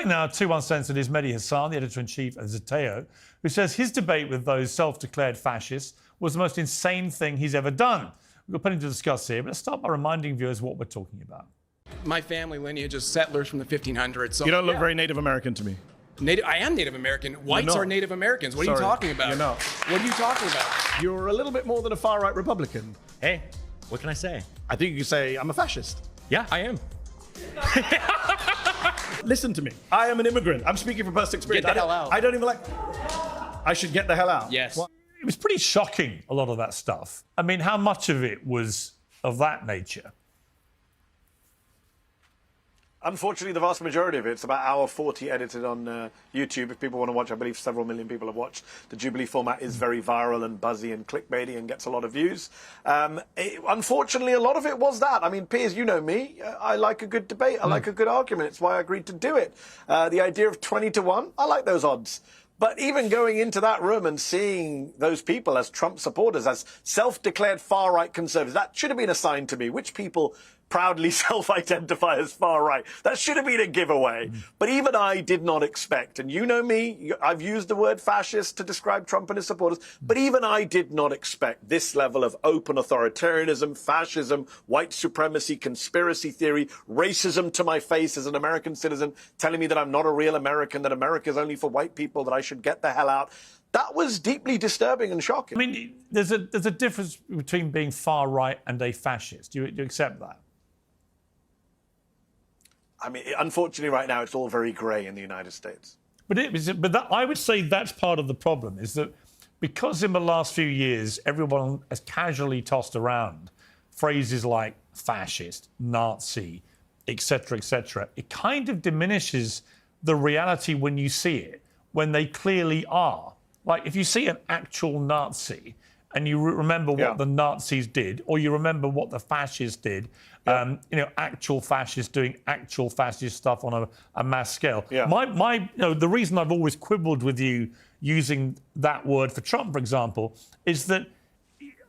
Joining now, 2 Uncensored, is Mehdi Hasan, the editor-in-chief of Zeteo, who says his debate with those self-declared fascists was the most insane thing he's ever done. We've got plenty to discuss here, but let's start by reminding viewers what we're talking about. My family lineage is settlers from the 1500s. So you don't look very Native American to me. I am Native American. Whites are Native Americans. What are you talking about? You're not. What are you talking about? You're a little bit more than a far-right Republican. Hey, what can I say? I think you could say I'm a fascist. Yeah, I am. Listen to me. I am an immigrant. I'm speaking from personal experience. Get the hell out. I don't even like... I should get the hell out. Yes. What? It was pretty shocking, a lot of that stuff. I mean, how much of it was of that nature? Unfortunately, the vast majority of it, it's about hour 40 edited on YouTube. If people want to watch, I believe several million people have watched. The Jubilee format is very viral and buzzy and clickbaity and gets a lot of views. Unfortunately, a lot of it was that. I mean, Piers, you know me. I like a good debate. I like a good argument. It's why I agreed to do it. The idea of 20 to 1, I like those odds. But even going into that room and seeing those people as Trump supporters, as self-declared far-right conservatives, that should have been a sign to me. Which people proudly self-identify as far-right? That should have been a giveaway. But even I did not expect, and you know me, I've used the word fascist to describe Trump and his supporters, but even I did not expect this level of open authoritarianism, fascism, white supremacy, conspiracy theory, racism to my face as an American citizen, telling me that I'm not a real American, that America is only for white people, that I should get the hell out. That was deeply disturbing and shocking. I mean, there's a difference between being far-right and a fascist. Do you accept that? I mean, unfortunately, right now, it's all very grey in the United States. But I would say that's part of the problem, is that because in the last few years, everyone has casually tossed around phrases like fascist, Nazi, etc., it kind of diminishes the reality when you see it, when they clearly are. Like, if you see an actual Nazi and you remember what the Nazis did, or you remember what the fascists did, actual fascists doing actual fascist stuff on a mass scale. Yeah. The reason I've always quibbled with you using that word for Trump, for example, is that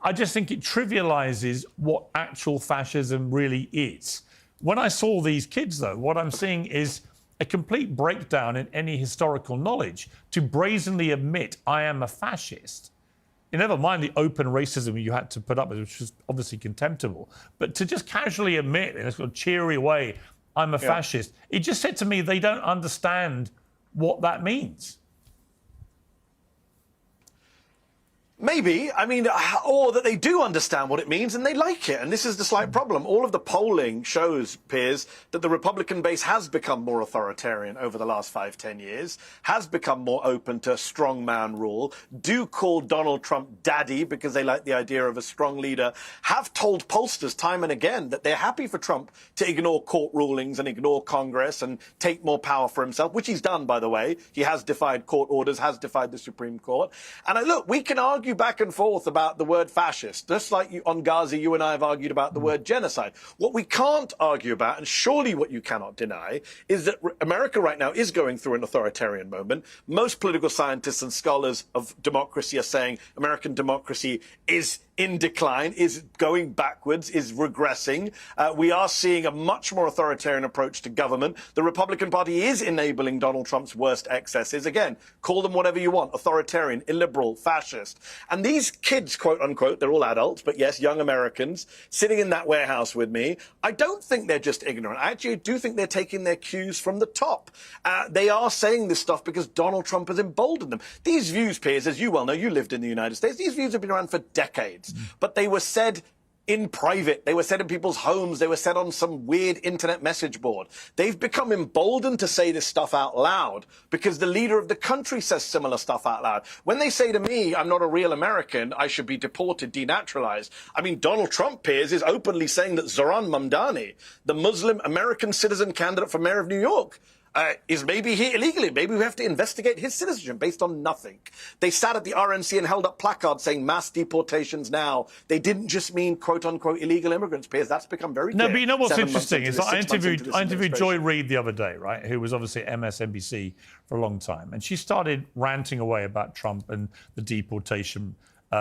I just think it trivializes what actual fascism really is. When I saw these kids, though, what I'm seeing is a complete breakdown in any historical knowledge to brazenly admit I am a fascist. You never mind the open racism you had to put up with, which was obviously contemptible. But to just casually admit in a sort of cheery way, I'm a fascist, it just said to me they don't understand what that means. Maybe. I mean, or that they do understand what it means and they like it. And this is the slight problem. All of the polling shows, Piers, that the Republican base has become more authoritarian over the last 5-10 years, has become more open to strongman rule, do call Donald Trump daddy because they like the idea of a strong leader, have told pollsters time and again that they're happy for Trump to ignore court rulings and ignore Congress and take more power for himself, which he's done, by the way. He has defied court orders, has defied the Supreme Court. And look, we can argue back and forth about the word fascist, just like on Gaza, you and I have argued about the word genocide. What we can't argue about, and surely what you cannot deny, is that America right now is going through an authoritarian moment. Most political scientists and scholars of democracy are saying American democracy is in decline, is going backwards, is regressing. We are seeing a much more authoritarian approach to government. The Republican Party is enabling Donald Trump's worst excesses. Again, call them whatever you want, authoritarian, illiberal, fascist. And these kids, quote unquote, they're all adults, but yes, young Americans, sitting in that warehouse with me, I don't think they're just ignorant. I actually do think they're taking their cues from the top. They are saying this stuff because Donald Trump has emboldened them. These views, Piers, as you well know, you lived in the United States, these views have been around for decades. But they were said in private. They were said in people's homes. They were said on some weird internet message board. They've become emboldened to say this stuff out loud because the leader of the country says similar stuff out loud. When they say to me, I'm not a real American, I should be deported, denaturalized. I mean, Donald Trump, Piers, is openly saying that Zohran Mamdani, the Muslim American citizen candidate for mayor of New York, is maybe here illegally. Maybe we have to investigate his citizenship based on nothing. They sat at the RNC and held up placards saying mass deportations now. They didn't just mean quote-unquote illegal immigrants, Piers. That's become very clear. No, but you know what's 7 months interesting? into Is this, I 6 months into this interviewed Joy administration. Reid the other day, right, who was obviously at MSNBC for a long time, and she started ranting away about Trump and the deportation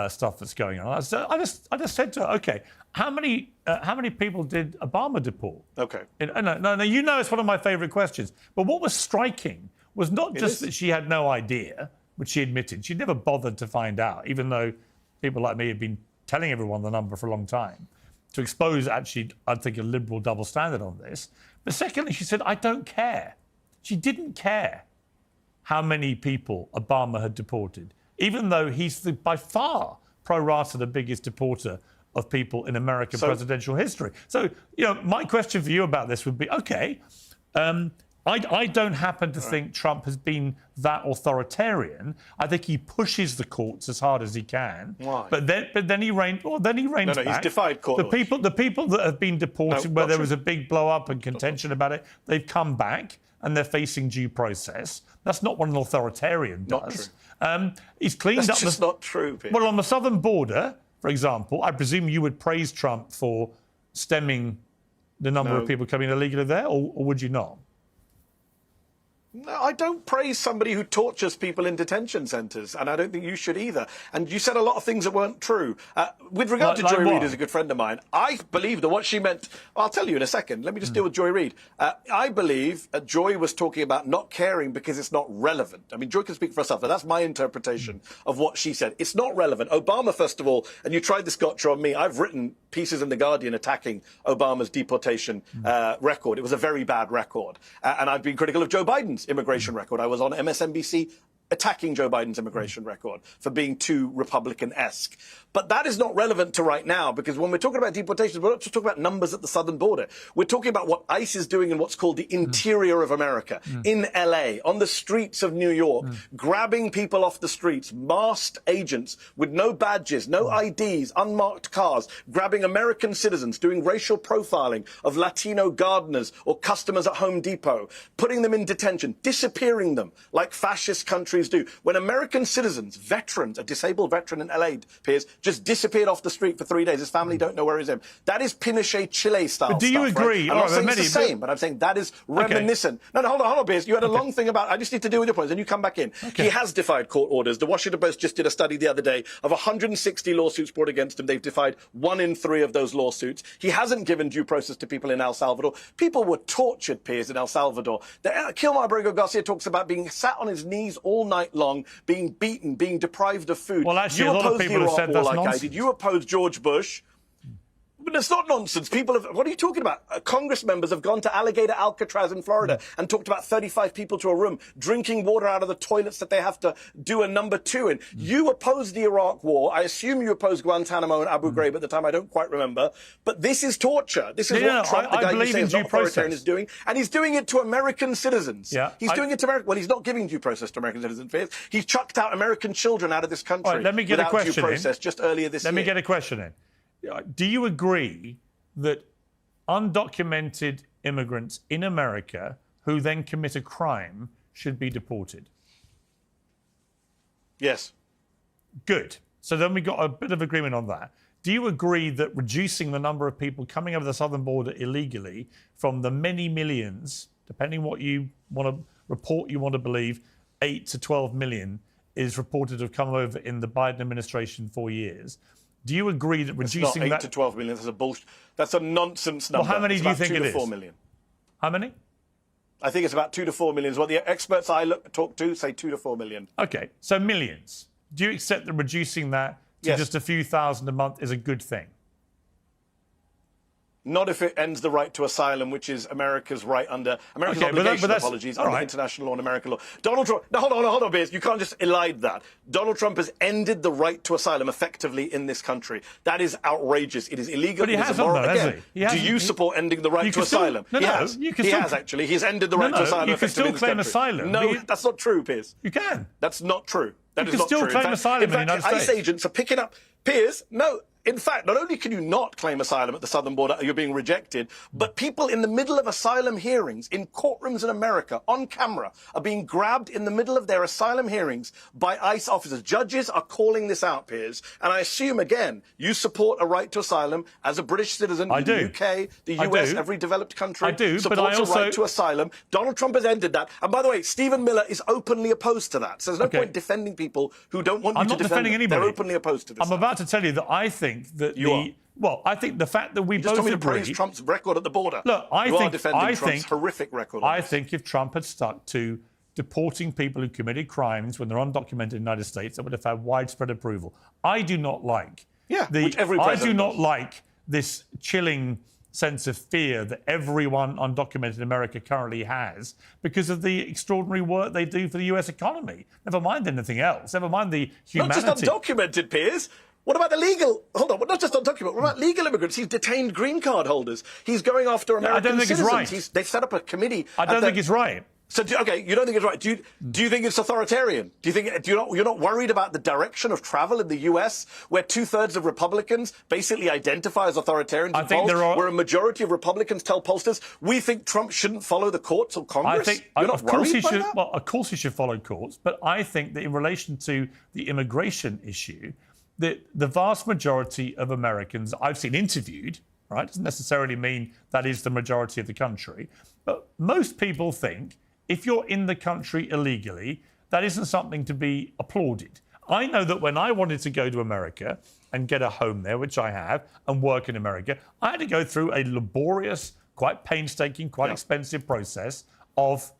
stuff that's going on. I just said to her, okay, how many people did Obama deport? Okay. No, you know it's one of my favourite questions. But what was striking was not just that she had no idea, which she admitted. She never bothered to find out, even though people like me have been telling everyone the number for a long time, to expose, actually, I think, a liberal double standard on this. But secondly, she said, I don't care. She didn't care how many people Obama had deported, even though he's by far pro rata the biggest deporter of people in American presidential history. So, my question for you about this would be, okay, I don't happen to think Trump has been that authoritarian. I think he pushes the courts as hard as he can. Why? But then he reigns back. He's defied court orders. The people that have been deported, where there was a big blow up and contention about it, they've come back and they're facing due process. That's not what an authoritarian does. Not true. He's cleaned up. That's just not true, Peter. Well, on the southern border, for example, I presume you would praise Trump for stemming the number of people coming illegally there, or would you not? No, I don't praise somebody who tortures people in detention centres, and I don't think you should either. And you said a lot of things that weren't true. With regard to Joy Reid, who's a good friend of mine, I believe that what she meant... I'll tell you in a second. Let me just deal with Joy Reid. I believe Joy was talking about not caring because it's not relevant. I mean, Joy can speak for herself, but that's my interpretation of what she said. It's not relevant. Obama, first of all, and you tried this gotcha on me, I've written pieces in The Guardian attacking Obama's deportation record. It was a very bad record. And I've been critical of Joe Biden's immigration record. I was on MSNBC attacking Joe Biden's immigration record for being too Republican-esque. But that is not relevant to right now, because when we're talking about deportations, we're not just talking about numbers at the southern border. We're talking about what ICE is doing in what's called the interior of America, in LA, on the streets of New York, grabbing people off the streets, masked agents with no badges, no IDs, unmarked cars, grabbing American citizens, doing racial profiling of Latino gardeners or customers at Home Depot, putting them in detention, disappearing them like fascist countries do. When American citizens, veterans, a disabled veteran in LA, Piers, just disappeared off the street for 3 days. His family don't know where he's in. That is Pinochet Chile style. But do you agree? Right? I'm not saying it's the same, but I'm saying that is reminiscent. Okay. No, hold on, Piers. You had a long thing about. I just need to deal with your points, and you come back in. Okay. He has defied court orders. The Washington Post just did a study the other day of 160 lawsuits brought against him. They've defied 1 in 3 of those lawsuits. He hasn't given due process to people in El Salvador. People were tortured, Piers, in El Salvador. Kilmar Abrego Garcia talks about being sat on his knees all night long, being beaten, being deprived of food. Well, actually, a lot of people have said that's nonsense. I did. You opposed George Bush. But it's not nonsense. People have... What are you talking about? Congress members have gone to Alligator Alcatraz in Florida and talked about 35 people to a room, drinking water out of the toilets that they have to do a number 2 in. You opposed the Iraq War. I assume you opposed Guantanamo and Abu Ghraib at the time. I don't quite remember. But this is torture. This is what Trump, the guy you say is not authoritarian, is doing. And he's doing it to American citizens. Yeah, he's doing it to American... Well, he's not giving due process to American citizens. He's chucked out American children out of this country let me get a question due process just earlier this year. Let me get a question in. Do you agree that undocumented immigrants in America who then commit a crime should be deported? Yes. Good. So then we got a bit of agreement on that. Do you agree that reducing the number of people coming over the southern border illegally from the many millions, depending what you want to report, you want to believe, 8 to 12 million is reported to have come over in the Biden administration 4 years? Do you agree that reducing that... It's not 8 to 12 million. That's a bullshit. That's a nonsense number. Well, how many do you think it is? 2 to 4 million. How many? I think it's about 2 to 4 million. What the experts I talk to say 2 to 4 million. OK, so millions. Do you accept that reducing that to just a few thousand a month is a good thing? Not if it ends the right to asylum, which is America's right under America's obligation, apologies, under international law and American law. Donald Trump... No, hold on, Piers. You can't just elide that. Donald Trump has ended the right to asylum effectively in this country. That is outrageous. It is illegal. But he hasn't, though, has he? Do you support ending the right to asylum? He has. He has, actually. He's ended the right to asylum effectively in this country. You can still claim asylum. No, that's not true, Piers. You can. That's not true. That is not true. You can still claim asylum in the United States. ICE agents are picking up... Piers, no... In fact, not only can you not claim asylum at the southern border, you're being rejected, but people in the middle of asylum hearings in courtrooms in America, on camera, are being grabbed in the middle of their asylum hearings by ICE officers. Judges are calling this out, Piers. And I assume, again, you support a right to asylum as a British citizen. I do. The UK, the US, every developed country I do, supports but I also... a right to asylum. Donald Trump has ended that. And by the way, Stephen Miller is openly opposed to that. So there's no point defending people who don't want you to defend them. I'm not defending anybody. They're openly opposed to this. I'm about to tell you that I think that I think the fact that we both agree... Just told me to praise Trump's record at the border. Look, I think Trump's horrific record. I think if Trump had stuck to deporting people who committed crimes when they're undocumented in the United States, that would have had widespread approval. I do not like... which every president I do not does. like this chilling sense of fear that everyone undocumented in America currently has because of the extraordinary work they do for the US economy. Never mind anything else. Never mind the humanity. Not just undocumented, Piers. What about the legal... Hold on, not just undocumented. What about legal immigrants? He's detained green card holders. He's going after American citizens. I don't think it's right. They've set up a committee... I don't think it's right. So, you don't think it's right. Do you think it's authoritarian? You're not worried about the direction of travel in the US, where 2/3 of Republicans basically identify as authoritarians? I think there are... Where a majority of Republicans tell pollsters, we think Trump shouldn't follow the courts or Congress? I think, you're not worried by that? Well, of course he should follow courts, but I think that in relation to the immigration issue, that the vast majority of Americans I've seen interviewed, right, doesn't necessarily mean that is the majority of the country, but most people think if you're in the country illegally, that isn't something to be applauded. I know that when I wanted to go to America and get a home there, which I have, and work in America, I had to go through a laborious, quite painstaking, quite expensive process of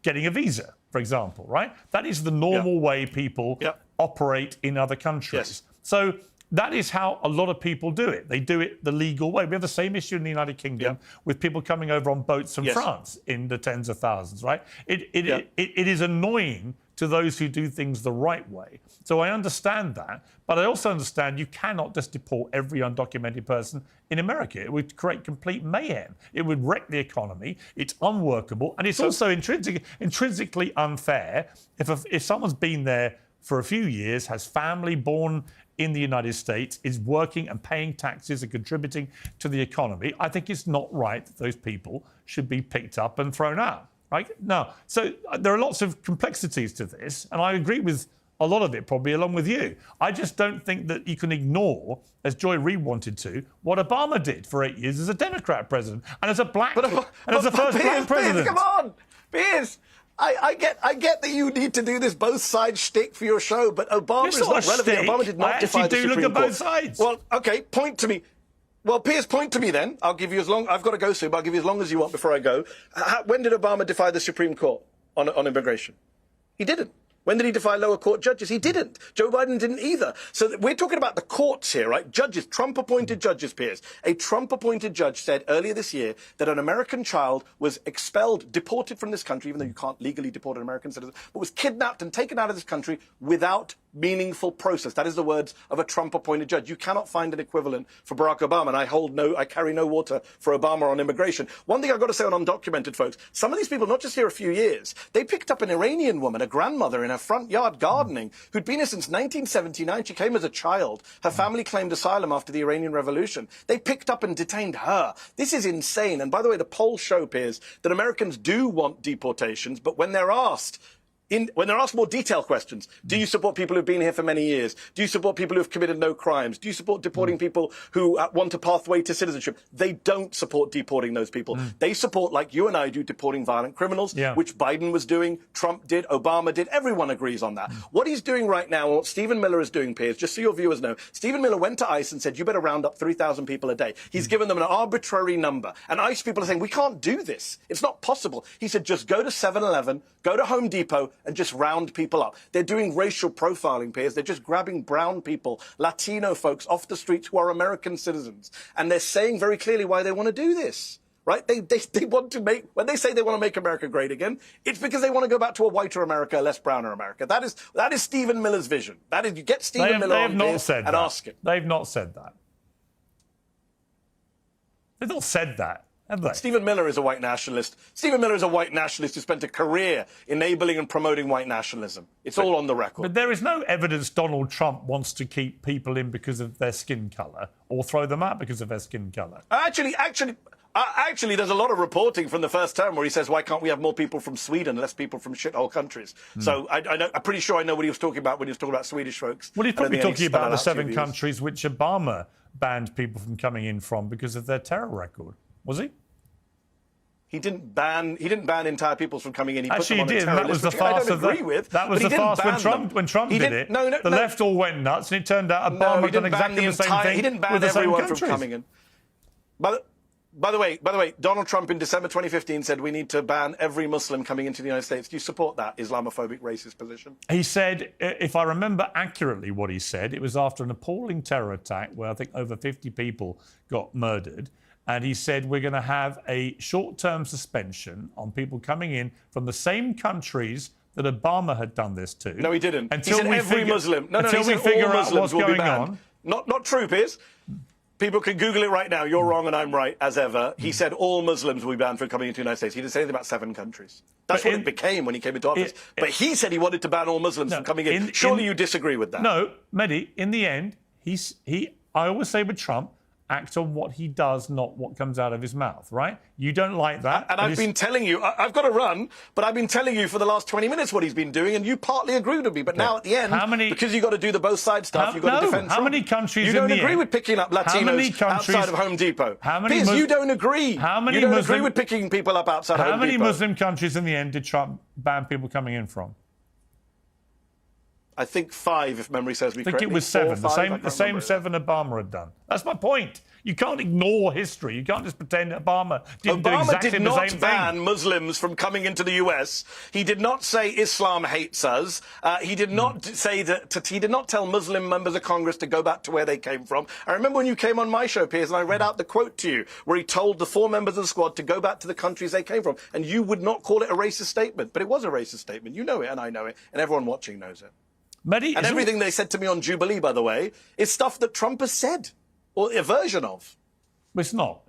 getting a visa, for example, right? That is the normal way people operate in other countries. So that is how a lot of people do it. They do it the legal way. We have the same issue in the United Kingdom with people coming over on boats from France in the tens of thousands, right? It is annoying to those who do things the right way. So I understand that. But I also understand you cannot just deport every undocumented person in America. It would create complete mayhem. It would wreck the economy. It's unworkable. And it's also intrinsically unfair if someone's been there for a few years, has family born in the United States, is working and paying taxes and contributing to the economy. I think it's not right that those people should be picked up and thrown out. Right? Now, so there are lots of complexities to this, and I agree with a lot of it, probably along with you. I just don't think that you can ignore, as Joy Reid wanted to, what Obama did for 8 years as a Democrat president and as a black, and as the first black president. Piers, come on, Piers. I get that you need to do this both sides shtick for your show, but Obama is not relevant. Obama did not defy the Supreme Court. I actually do look at both sides. Well, okay, point to me. Well, Piers, point to me then. I'll give you as long... I've got to go soon, but I'll give you as long as you want before I go. When did Obama defy the Supreme Court on immigration? He didn't. When did he defy lower court judges? He didn't. Joe Biden didn't either. So we're talking about the courts here, right? Judges, Trump-appointed judges, Piers. A Trump-appointed judge said earlier this year that an American child was expelled, deported from this country, even though you can't legally deport an American citizen, but was kidnapped and taken out of this country without meaningful process. That is the words of a Trump-appointed judge. You cannot find an equivalent for Barack Obama, and I carry no water for Obama on immigration. One thing I've got to say on undocumented folks, some of these people, not just here a few years, they picked up an Iranian woman, a grandmother in her front yard gardening, who'd been here since 1979. She came as a child. Her family claimed asylum after the Iranian Revolution. They picked up and detained her. This is insane. And by the way, the polls show, Piers, that Americans do want deportations, but when they're asked more detailed questions, do you support people who've been here for many years? Do you support people who have committed no crimes? Do you support deporting people who want a pathway to citizenship? They don't support deporting those people. They support, like you and I do, deporting violent criminals, which Biden was doing, Trump did, Obama did. Everyone agrees on that. What he's doing right now, and what Stephen Miller is doing, Piers, just so your viewers know, Stephen Miller went to ICE and said, you better round up 3,000 people a day. He's given them an arbitrary number. And ICE people are saying, we can't do this. It's not possible. He said, just go to 7-Eleven, go to Home Depot, and just round people up. They're doing racial profiling, Piers. They're just grabbing brown people, Latino folks off the streets who are American citizens. And they're saying very clearly why they want to do this. Right? They want to make, when they say they want to make America great again, it's because they want to go back to a whiter America, a less browner America. That is Stephen Miller's vision. That is, you get Stephen Miller on Piers and ask him. They've not said that. They've not said that. have they? Stephen Miller is a white nationalist. Stephen Miller is a white nationalist who spent a career enabling and promoting white nationalism. It's all on the record. But there is no evidence Donald Trump wants to keep people in because of their skin colour or throw them out because of their skin colour. Actually, there's a lot of reporting from the first term where he says, why can't we have more people from Sweden, less people from shithole countries? So I'm pretty sure I know what he was talking about when he was talking about Swedish folks. Well, he's probably talking about the 7 countries which Obama banned people from coming in from because of their terror record. Was he? He didn't ban entire peoples from coming in. He Actually, put them on he did. a terror that was list, the farce of agree with. That was the farce when Trump did it. The left all went nuts, and it turned out Obama had done exactly the same thing. He didn't ban everyone from coming in. By the way, Donald Trump in December 2015 said we need to ban every Muslim coming into the United States. Do you support that Islamophobic, racist position? He said, if I remember accurately what he said, it was after an appalling terror attack where I think over 50 people got murdered. And he said, we're going to have a short-term suspension on people coming in from the same countries that Obama had done this to. No, he didn't. Until he said every Muslim. Until we figure out what's going on. Not true, Piers. People can Google it right now. You're wrong and I'm right, as ever. He said all Muslims will be banned from coming into the United States. He didn't say anything about 7 countries. That's what it became when he came into office. But he said he wanted to ban all Muslims from coming in. Surely you disagree with that? No, Mehdi, in the end, I always say with Trump, act on what he does, not what comes out of his mouth, right? You don't like that. And I've been telling you, I've got to run, but I've been telling you for the last 20 minutes what he's been doing, and you partly agreed with me. But now at the end, because you've got to do the both sides stuff, you've got to defend Trump. How many countries you don't agree with picking up Latinos outside of Home Depot? Piers, you don't agree. You don't agree with picking people up outside Home Depot. How many Muslim countries in the end did Trump ban people coming in from? I think 5, if memory serves me correctly. I think it was 7. The same 7 Obama had done. That's my point. You can't ignore history. You can't just pretend Obama didn't do exactly the same thing. Obama did not ban Muslims from coming into the US. He did not say Islam hates us. He did not say that. He did not tell Muslim members of Congress to go back to where they came from. I remember when you came on my show, Piers, and I read out the quote to you, where he told the 4 members of the squad to go back to the countries they came from, and you would not call it a racist statement, but it was a racist statement. You know it, and I know it, and everyone watching knows it. Mehdi, and everything they said to me on Jubilee, by the way, is stuff that Trump has said, or a version of. It's not.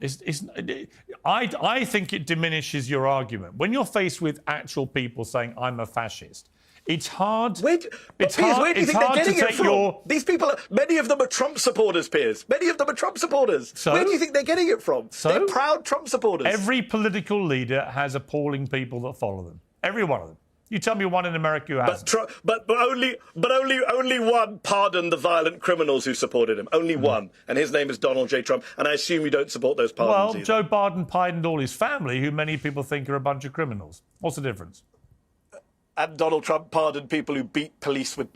I think it diminishes your argument. When you're faced with actual people saying, I'm a fascist, it's hard. Where do you think they're getting it from? These people, many of them are Trump supporters, Piers. Many of them are Trump supporters. So? Where do you think they're getting it from? They're proud Trump supporters. Every political leader has appalling people that follow them. Every one of them. You tell me one in America who hasn't. But only one pardoned the violent criminals who supported him. Only one. And his name is Donald J. Trump. And I assume you don't support those pardons either. Joe Biden pardoned all his family, who many people think are a bunch of criminals. What's the difference? And Donald Trump pardoned people who beat police with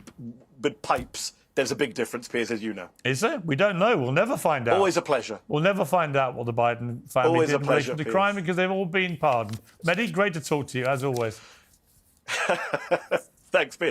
pipes. There's a big difference, Piers, as you know. Is there? We don't know. We'll never find out. Always a pleasure. We'll never find out what the Biden family did in relation to crime because they've all been pardoned. Mehdi, great to talk to you, as always. Thanks, Peter.